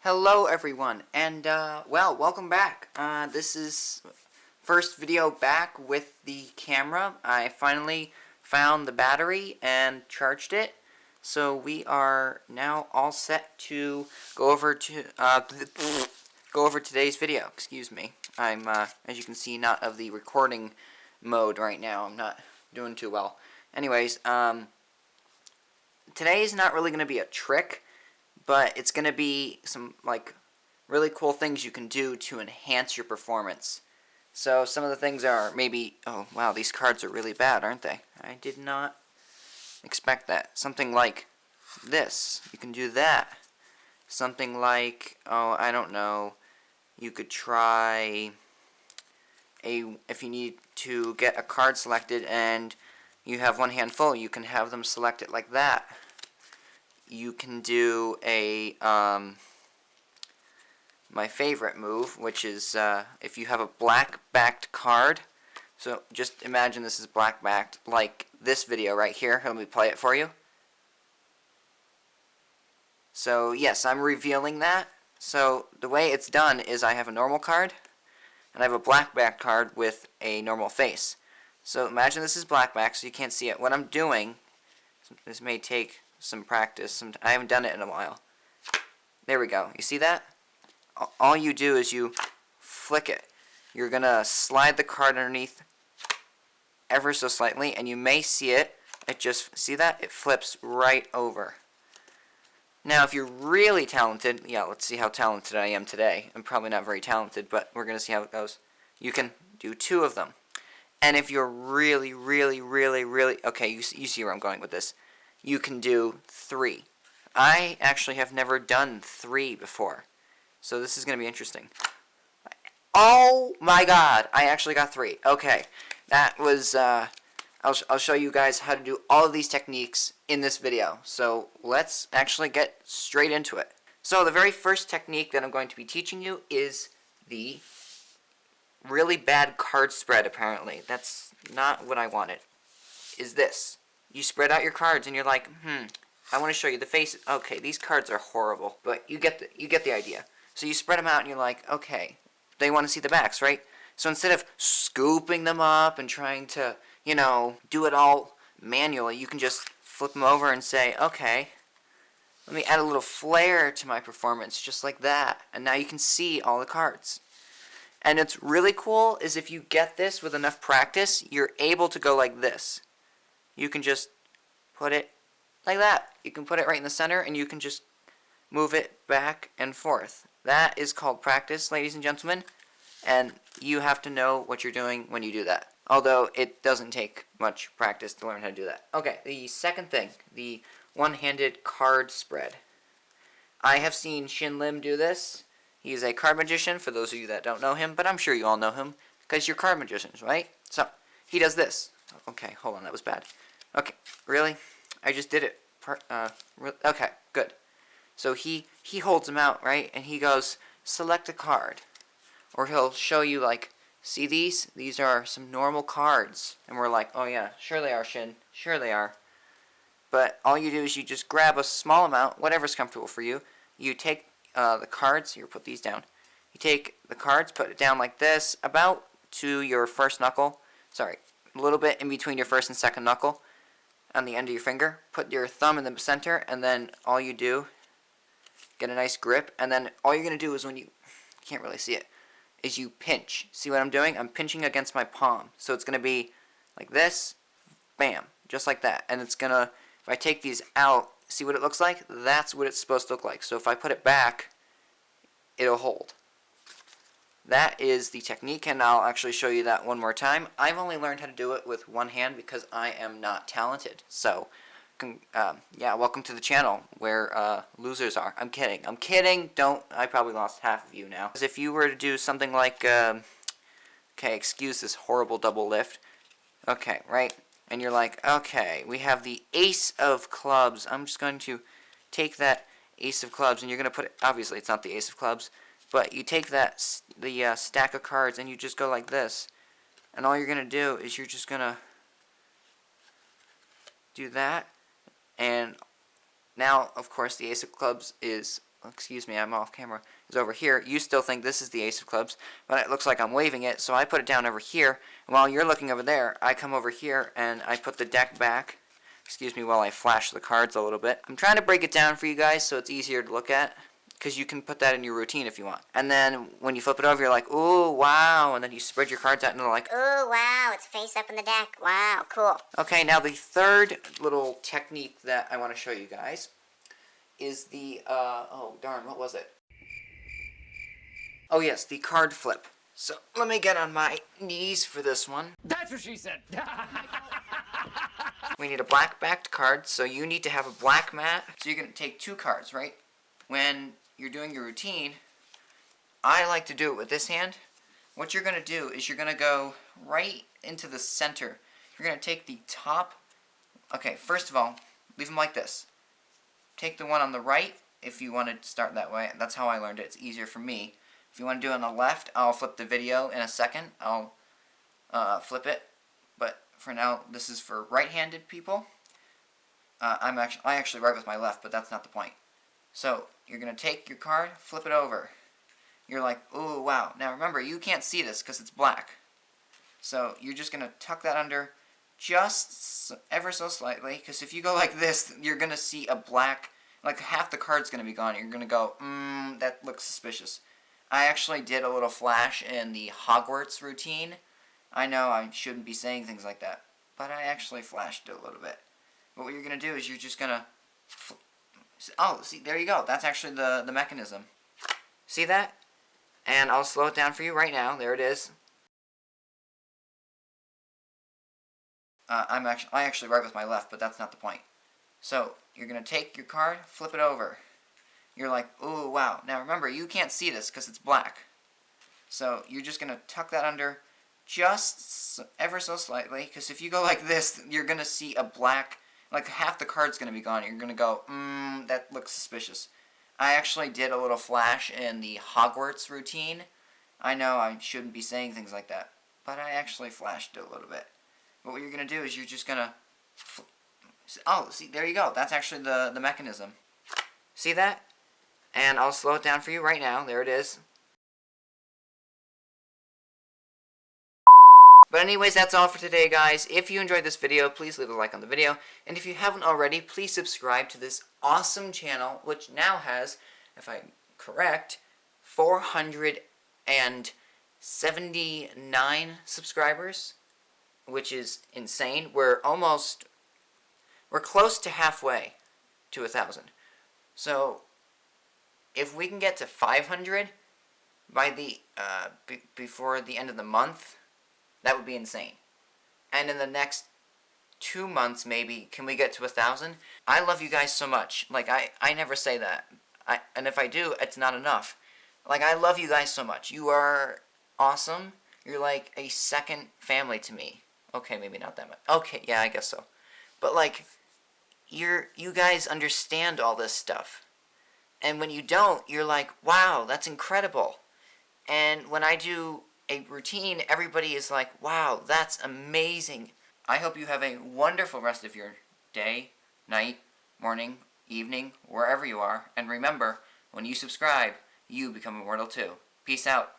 Hello everyone, and well, welcome back. This is first video back with the camera. I finally found the battery and charged it, so we are now all set to go over today's video. Excuse me. I'm as you can see, not of the recording mode right now. I'm not doing too well. Anyways, today's not really going to be a trick, but it's going to be some really cool things you can do to enhance your performance. So some of the things are maybe, oh wow, these cards are really bad, aren't they? I did not expect that. Something like this, you can do that. Something like, oh, I don't know, you could try if you need to get a card selected and you have one hand full, you can have them select it like that. You can do a my favorite move, which is if you have a black-backed card. So just imagine this is black-backed, like this video right here. Let me play it for you. So yes, I'm revealing that. So the way it's done is I have a normal card, and I have a black-backed card with a normal face. So imagine this is black-backed, so you can't see it. What I'm doing, this may take some practice. I haven't done it in a while. There we go. You see that? All you do is you flick it. You're going to slide the card underneath ever so slightly, and you may see it. See that? It flips right over. Now, if you're really talented, yeah, let's see how talented I am today. I'm probably not very talented, but we're going to see how it goes. You can do 2 of them. And if you're really, okay, you see where I'm going with this. You can do 3. I actually have never done 3 before, so this is going to be interesting. Oh my god, I actually got 3. Okay, that was, I'll show you guys how to do all of these techniques in this video. So let's actually get straight into it. So the very first technique that I'm going to be teaching you is the really bad card spread, apparently. That's not what I wanted. Is this. You spread out your cards and you're like, I want to show you the faces. Okay, these cards are horrible, but you get the idea. So you spread them out and you're like, okay, they want to see the backs, right? So instead of scooping them up and trying to, do it all manually, you can just flip them over and say, okay, let me add a little flair to my performance, just like that. And now you can see all the cards. And what's really cool is if you get this with enough practice, you're able to go like this. You can just put it like that. You can put it right in the center, and you can just move it back and forth. That is called practice, ladies and gentlemen, and you have to know what you're doing when you do that. Although it doesn't take much practice to learn how to do that. Okay, the second thing, the one-handed card spread. I have seen Shin Lim do this. He's a card magician, for those of you that don't know him, but I'm sure you all know him, because you're card magicians, right? So, he does this. Okay, hold on, that was bad. Okay, really? I just did it. Okay, good. So he holds them out, right? And he goes, select a card. Or he'll show you, like, see these? These are some normal cards. And we're like, oh yeah, sure they are, Shin. Sure they are. But all you do is you just grab a small amount, whatever's comfortable for you. You take the cards, here, put these down. You take the cards, put it down like this, about to your first knuckle. Sorry, a little bit in between your first and second knuckle. On the end of your finger, put your thumb in the center, and then all you do, get a nice grip, and then all you're going to do is when you can't really see it, is you pinch. See what I'm doing? I'm pinching against my palm. So it's going to be like this, bam, just like that. And it's going to, if I take these out, see what it looks like? That's what it's supposed to look like. So if I put it back, it'll hold. That is the technique, and I'll actually show you that one more time. I've only learned how to do it with one hand because I am not talented. So, yeah, welcome to the channel where losers are. I'm kidding. I'm kidding. I probably lost half of you now. Because if you were to do something like, okay, excuse this horrible double lift. Okay, right? And you're like, okay, we have the ace of clubs. I'm just going to take that ace of clubs, and you're going to put it, obviously it's not the ace of clubs, but you take the stack of cards and you just go like this. And all you're going to do is you're just going to do that. And now, of course, the ace of clubs is excuse me, I'm off camera, is over here. You still think this is the ace of clubs, but it looks like I'm waving it, so I put it down over here. And while you're looking over there, I come over here and I put the deck back. Excuse me while I flash the cards a little bit. I'm trying to break it down for you guys so it's easier to look at, because you can put that in your routine if you want. And then when you flip it over, you're like, ooh, wow, and then you spread your cards out and they're like, ooh, wow, it's face up in the deck. Wow, cool. Okay, now the third little technique that I want to show you guys is the, oh darn, what was it? Oh yes, the card flip. So let me get on my knees for this one. That's what she said. We need a black backed card, so you need to have a black mat. So you're going to take 2 cards, right? When you're doing your routine, I like to do it with this hand. What you're going to do is you're going to go right into the center. You're going to take the top. Okay, first of all, leave them like this. Take the one on the right if you want to start that way. That's how I learned it. It's easier for me. If you want to do it on the left, I'll flip the video in a second. I'll flip it. But for now, this is for right-handed people. I actually write with my left, but that's not the point. So you're going to take your card, flip it over. You're like, ooh, wow. Now remember, you can't see this because it's black. So you're just going to tuck that under just ever so slightly, because if you go like this, you're going to see a black, like half the card's going to be gone. You're going to go, that looks suspicious. I actually did a little flash in the Hogwarts routine. I know I shouldn't be saying things like that, but I actually flashed it a little bit. But what you're going to do is you're just going to, oh, see, there you go. That's actually the mechanism. See that? And I'll slow it down for you right now. There it is. I actually write with my left, but that's not the point. So you're going to take your card, flip it over. You're like, ooh, wow. Now remember, you can't see this because it's black. So you're just going to tuck that under just ever so slightly, because if you go like this, you're going to see a black, like half the card's going to be gone. You're going to go, that looks suspicious. I actually did a little flash in the Hogwarts routine. I know I shouldn't be saying things like that, but I actually flashed it a little bit. But what you're going to do is you're just going to, oh, see, there you go. That's actually the mechanism. See that? And I'll slow it down for you right now. There it is. But anyways, that's all for today, guys. If you enjoyed this video, please leave a like on the video. And if you haven't already, please subscribe to this awesome channel, which now has, if I'm correct, 479 subscribers, which is insane. We're close to halfway to 1,000. So if we can get to 500 by the before the end of the month, that would be insane. And in the next 2 months, maybe, can we get to 1,000? I love you guys so much. Like, I never say that. And if I do, it's not enough. Like, I love you guys so much. You are awesome. You're like a second family to me. Okay, maybe not that much. Okay, yeah, I guess so. But, like, you guys understand all this stuff. And when you don't, you're like, wow, that's incredible. And when I do a routine, everybody is like, wow, that's amazing. I hope you have a wonderful rest of your day, night, morning, evening, wherever you are. And remember, when you subscribe, you become immortal too. Peace out.